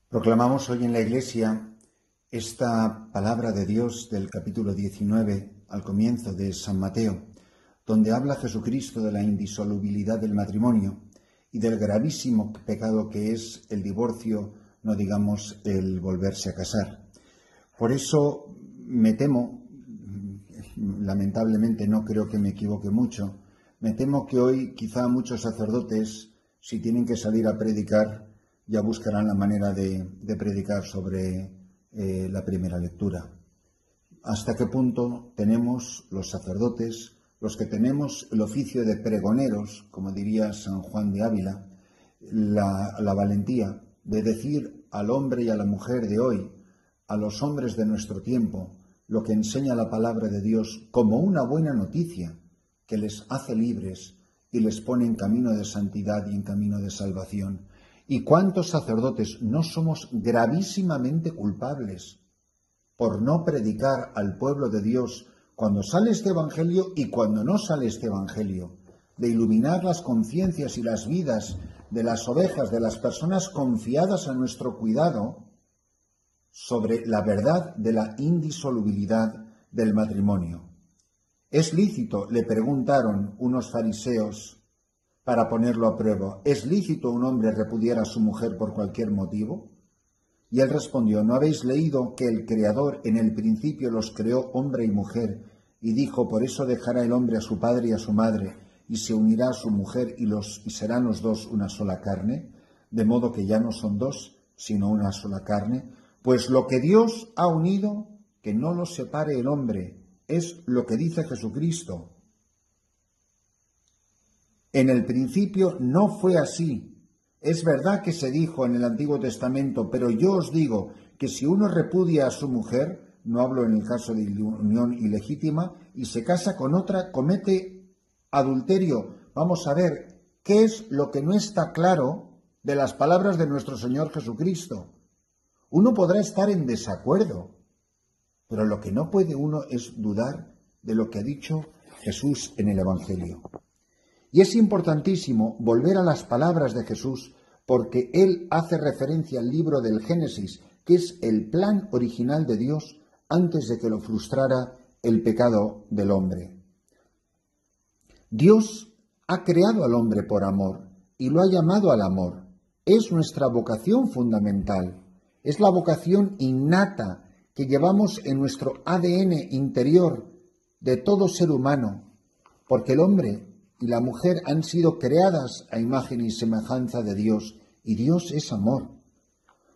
Proclamamos hoy en la Iglesia esta palabra de Dios del capítulo 19 al comienzo de San Mateo, donde habla Jesucristo de la indisolubilidad del matrimonio y del gravísimo pecado que es el divorcio, no digamos el volverse a casar. Por eso me temo, lamentablemente no creo que me equivoque mucho, me temo que hoy quizá muchos sacerdotes, si tienen que salir a predicar, ya buscarán la manera de predicar sobre la primera lectura. ¿Hasta qué punto tenemos los sacerdotes, los que tenemos el oficio de pregoneros, como diría San Juan de Ávila, la valentía de decir al hombre y a la mujer de hoy, a los hombres de nuestro tiempo, lo que enseña la palabra de Dios como una buena noticia que les hace libres y les pone en camino de santidad y en camino de salvación? ¿Y cuántos sacerdotes no somos gravísimamente culpables por no predicar al pueblo de Dios cuando sale este Evangelio y cuando no sale este Evangelio? De iluminar las conciencias y las vidas de las ovejas, de las personas confiadas a nuestro cuidado sobre la verdad de la indisolubilidad del matrimonio. ¿Es lícito?, le preguntaron unos fariseos, para ponerlo a prueba, ¿es lícito un hombre repudiar a su mujer por cualquier motivo? Y él respondió, ¿no habéis leído que el Creador en el principio los creó hombre y mujer? Y dijo, por eso dejará el hombre a su padre y a su madre, y se unirá a su mujer, y serán los dos una sola carne, de modo que ya no son dos, sino una sola carne. Pues lo que Dios ha unido, que no lo separe el hombre, es lo que dice Jesucristo. En el principio no fue así. Es verdad que se dijo en el Antiguo Testamento, pero yo os digo que si uno repudia a su mujer, no hablo en el caso de unión ilegítima, y se casa con otra, comete adulterio. Vamos a ver, ¿qué es lo que no está claro de las palabras de nuestro Señor Jesucristo? Uno podrá estar en desacuerdo, pero lo que no puede uno es dudar de lo que ha dicho Jesús en el Evangelio. Y es importantísimo volver a las palabras de Jesús porque Él hace referencia al libro del Génesis, que es el plan original de Dios antes de que lo frustrara el pecado del hombre. Dios ha creado al hombre por amor y lo ha llamado al amor. Es nuestra vocación fundamental, es la vocación innata que llevamos en nuestro ADN interior de todo ser humano, porque el hombre y la mujer han sido creadas a imagen y semejanza de Dios, y Dios es amor.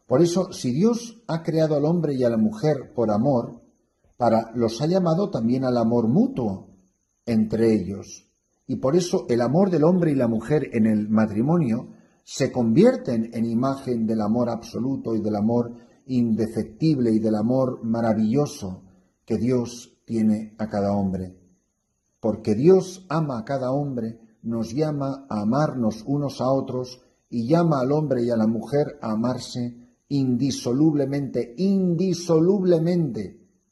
Por eso, si Dios ha creado al hombre y a la mujer por amor, los ha llamado también al amor mutuo entre ellos. Y por eso el amor del hombre y la mujer en el matrimonio se convierten en imagen del amor absoluto y del amor indefectible y del amor maravilloso que Dios tiene a cada hombre. Porque Dios ama a cada hombre, nos llama a amarnos unos a otros y llama al hombre y a la mujer a amarse indisolublemente,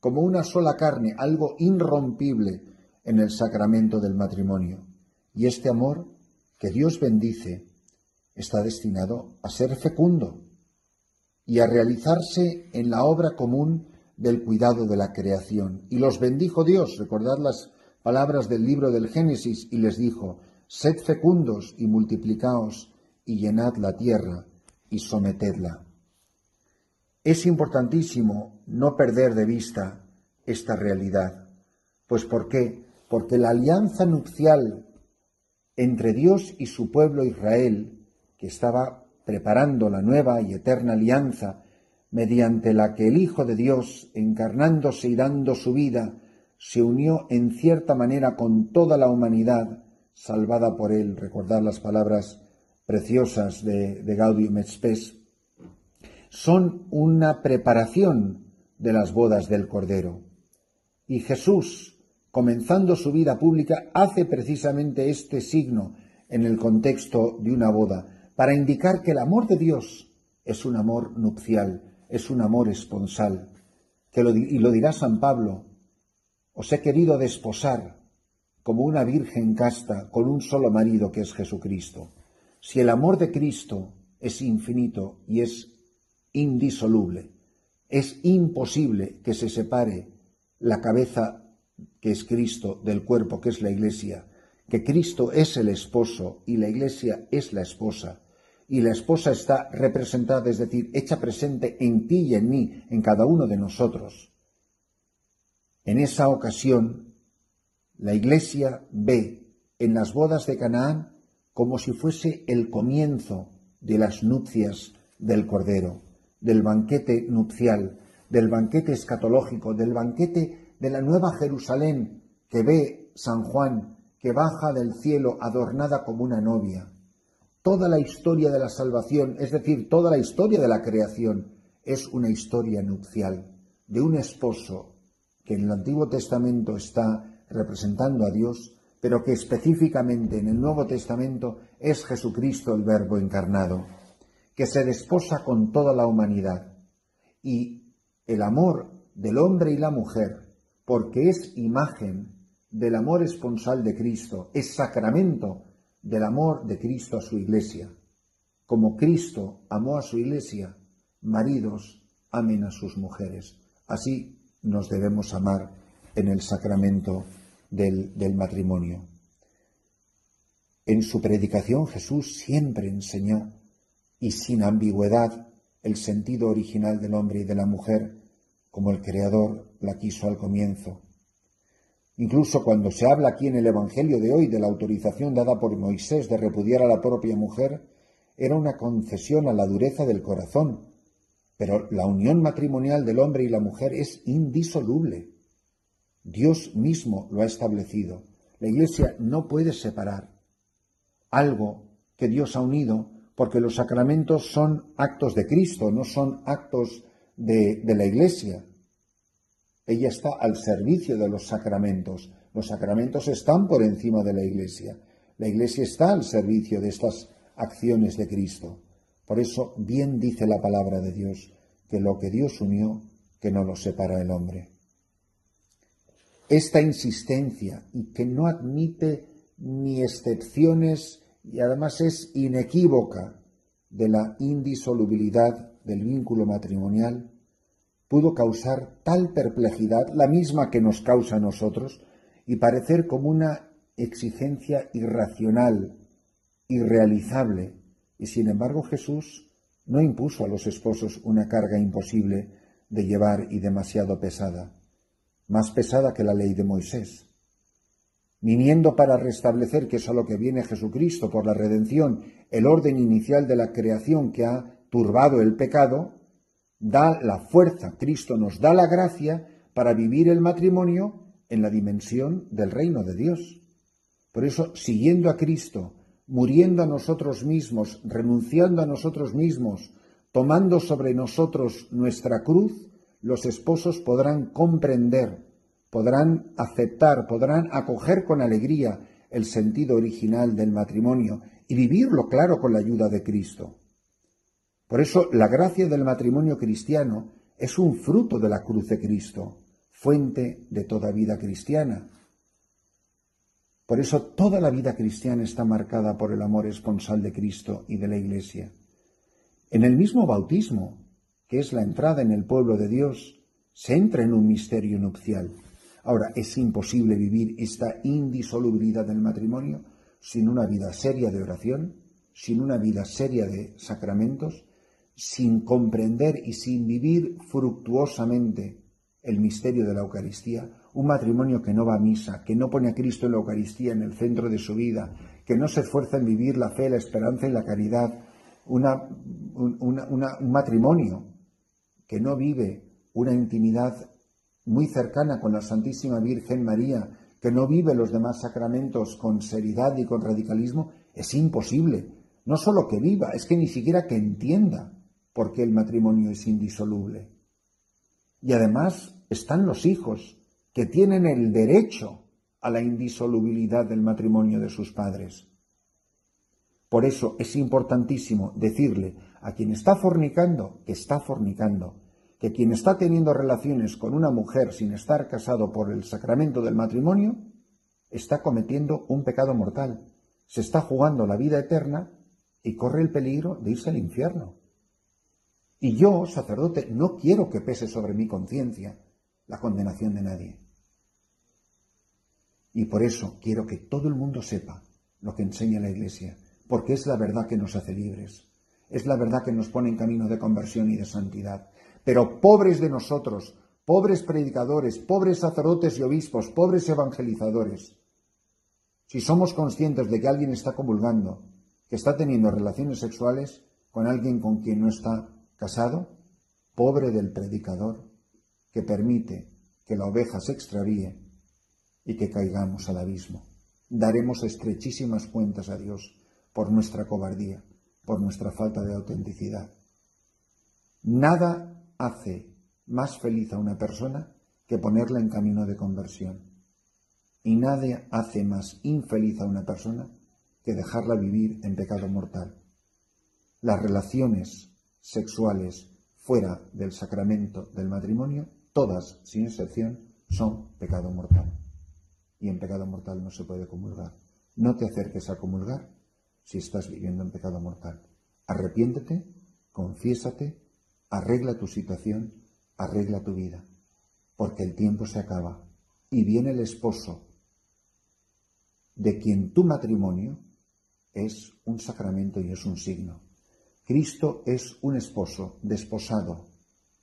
como una sola carne, algo irrompible en el sacramento del matrimonio. Y este amor que Dios bendice está destinado a ser fecundo y a realizarse en la obra común del cuidado de la creación. Y los bendijo Dios, recordad las palabras del libro del Génesis, y les dijo, sed fecundos y multiplicaos y llenad la tierra y sometedla. Es importantísimo no perder de vista esta realidad. Pues ¿por qué? Porque la alianza nupcial entre Dios y su pueblo Israel, que estaba preparando la nueva y eterna alianza, mediante la que el Hijo de Dios, encarnándose y dando su vida, se unió en cierta manera con toda la humanidad, salvada por él. Recordad las palabras preciosas de Gaudium et Spes. Son una preparación de las bodas del Cordero. Y Jesús, comenzando su vida pública, hace precisamente este signo en el contexto de una boda, para indicar que el amor de Dios es un amor nupcial, es un amor esponsal. Y lo dirá San Pablo, os he querido desposar como una virgen casta con un solo marido que es Jesucristo. Si el amor de Cristo es infinito y es indisoluble. Es imposible que se separe la cabeza, que es Cristo, del cuerpo, que es la Iglesia, que Cristo es el esposo y la Iglesia es la esposa, y la esposa está representada, es decir, hecha presente en ti y en mí, en cada uno de nosotros. En esa ocasión, la Iglesia ve en las bodas de Canaán como si fuese el comienzo de las nupcias del Cordero, del banquete nupcial, del banquete escatológico, del banquete de la Nueva Jerusalén que ve San Juan, que baja del cielo adornada como una novia. Toda la historia de la salvación, es decir, toda la historia de la creación, es una historia nupcial, de un esposo que en el Antiguo Testamento está representando a Dios, pero que específicamente en el Nuevo Testamento es Jesucristo el Verbo encarnado, que se desposa con toda la humanidad. Y el amor del hombre y la mujer, porque es imagen del amor esponsal de Cristo, es sacramento del amor de Cristo a su Iglesia. Como Cristo amó a su Iglesia, maridos amen a sus mujeres. Así nos debemos amar en el sacramento del matrimonio. En su predicación Jesús siempre enseñó, y sin ambigüedad, el sentido original del hombre y de la mujer, como el Creador la quiso al comienzo. Incluso cuando se habla aquí en el Evangelio de hoy de la autorización dada por Moisés de repudiar a la propia mujer, era una concesión a la dureza del corazón, pero la unión matrimonial del hombre y la mujer es indisoluble. Dios mismo lo ha establecido. La Iglesia no puede separar algo que Dios ha unido, porque los sacramentos son actos de Cristo, no son actos de la Iglesia. Ella está al servicio de los sacramentos. Los sacramentos están por encima de la Iglesia. La Iglesia está al servicio de estas acciones de Cristo. Por eso, bien dice la palabra de Dios, que lo que Dios unió, que no lo separa el hombre. Esta insistencia, y que no admite ni excepciones, y además es inequívoca, de la indisolubilidad del vínculo matrimonial, pudo causar tal perplejidad, la misma que nos causa a nosotros, y parecer como una exigencia irracional, irrealizable. Y sin embargo Jesús no impuso a los esposos una carga imposible de llevar y demasiado pesada, más pesada que la ley de Moisés. Viniendo para restablecer, que es a lo que viene Jesucristo por la redención, el orden inicial de la creación que ha turbado el pecado, da la fuerza, Cristo nos da la gracia para vivir el matrimonio en la dimensión del reino de Dios. Por eso, siguiendo a Cristo, muriendo a nosotros mismos, renunciando a nosotros mismos, tomando sobre nosotros nuestra cruz, los esposos podrán comprender, podrán aceptar, podrán acoger con alegría el sentido original del matrimonio y vivirlo, claro, con la ayuda de Cristo. Por eso la gracia del matrimonio cristiano es un fruto de la cruz de Cristo, fuente de toda vida cristiana. Por eso toda la vida cristiana está marcada por el amor esponsal de Cristo y de la Iglesia. En el mismo bautismo, que es la entrada en el pueblo de Dios, se entra en un misterio nupcial. Ahora, es imposible vivir esta indisolubilidad del matrimonio sin una vida seria de oración, sin una vida seria de sacramentos, sin comprender y sin vivir fructuosamente el misterio de la Eucaristía. Un matrimonio que no va a misa, que no pone a Cristo en la Eucaristía en el centro de su vida, que no se esfuerza en vivir la fe, la esperanza y la caridad. Un matrimonio que no vive una intimidad muy cercana con la Santísima Virgen María, que no vive los demás sacramentos con seriedad y con radicalismo, es imposible. No solo que viva, es que ni siquiera que entienda por qué el matrimonio es indisoluble. Y además están los hijos, que tienen el derecho a la indisolubilidad del matrimonio de sus padres. Por eso es importantísimo decirle a quien está fornicando, que quien está teniendo relaciones con una mujer sin estar casado por el sacramento del matrimonio, está cometiendo un pecado mortal, se está jugando la vida eterna y corre el peligro de irse al infierno. Y yo, sacerdote, no quiero que pese sobre mi conciencia la condenación de nadie. Y por eso quiero que todo el mundo sepa lo que enseña la Iglesia, porque es la verdad que nos hace libres, es la verdad que nos pone en camino de conversión y de santidad. Pero pobres de nosotros, pobres predicadores, pobres sacerdotes y obispos, pobres evangelizadores, si somos conscientes de que alguien está comulgando, que está teniendo relaciones sexuales con alguien con quien no está casado, pobre del predicador que permite que la oveja se extravíe y que caigamos al abismo. Daremos estrechísimas cuentas a Dios por nuestra cobardía, por nuestra falta de autenticidad. Nada hace más feliz a una persona que ponerla en camino de conversión. Y nada hace más infeliz a una persona que dejarla vivir en pecado mortal. Las relaciones sexuales fuera del sacramento del matrimonio, todas, sin excepción, son pecado mortal. Y en pecado mortal no se puede comulgar. No te acerques a comulgar si estás viviendo en pecado mortal. Arrepiéntete, confiésate, arregla tu situación, arregla tu vida, porque el tiempo se acaba y viene el esposo de quien tu matrimonio es un sacramento y es un signo. Cristo es un esposo desposado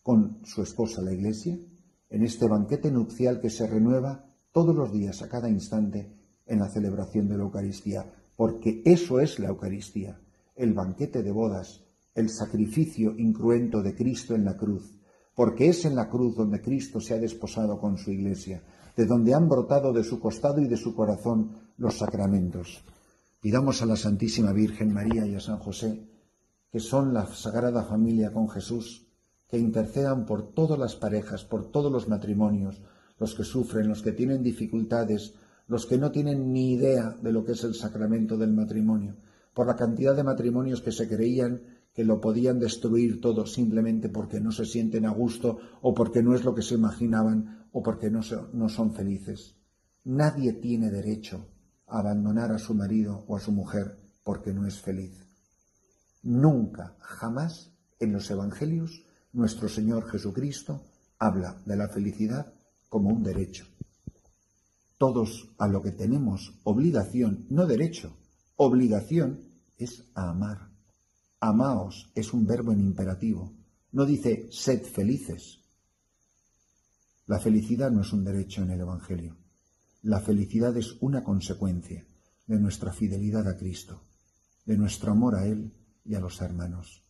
con su esposa la Iglesia en este banquete nupcial que se renueva todos los días, a cada instante, en la celebración de la Eucaristía, porque eso es la Eucaristía, el banquete de bodas, el sacrificio incruento de Cristo en la cruz, porque es en la cruz donde Cristo se ha desposado con su Iglesia, de donde han brotado de su costado y de su corazón los sacramentos. Pidamos a la Santísima Virgen María y a San José, que son la Sagrada Familia con Jesús, que intercedan por todas las parejas, por todos los matrimonios, los que sufren, los que tienen dificultades, los que no tienen ni idea de lo que es el sacramento del matrimonio, por la cantidad de matrimonios que se creían que lo podían destruir todo simplemente porque no se sienten a gusto o porque no es lo que se imaginaban o porque no son felices. Nadie tiene derecho a abandonar a su marido o a su mujer porque no es feliz. Nunca, jamás, en los Evangelios, nuestro Señor Jesucristo habla de la felicidad como un derecho. Todos a lo que tenemos obligación, no derecho, obligación es a amar. Amaos es un verbo en imperativo. No dice sed felices. La felicidad no es un derecho en el Evangelio. La felicidad es una consecuencia de nuestra fidelidad a Cristo, de nuestro amor a Él y a los hermanos.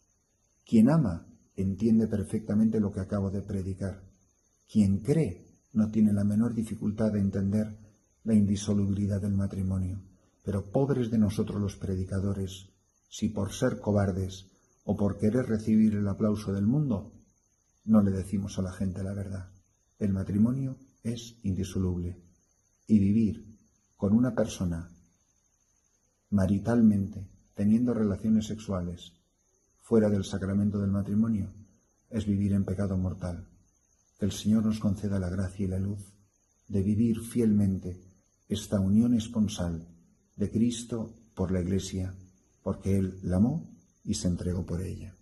Quien ama entiende perfectamente lo que acabo de predicar. Quien cree no tiene la menor dificultad de entender la indisolubilidad del matrimonio. Pero pobres de nosotros los predicadores, si por ser cobardes o por querer recibir el aplauso del mundo, no le decimos a la gente la verdad. El matrimonio es indisoluble y vivir con una persona maritalmente, teniendo relaciones sexuales fuera del sacramento del matrimonio, es vivir en pecado mortal. Que el Señor nos conceda la gracia y la luz de vivir fielmente esta unión esponsal de Cristo por la Iglesia, porque Él la amó y se entregó por ella.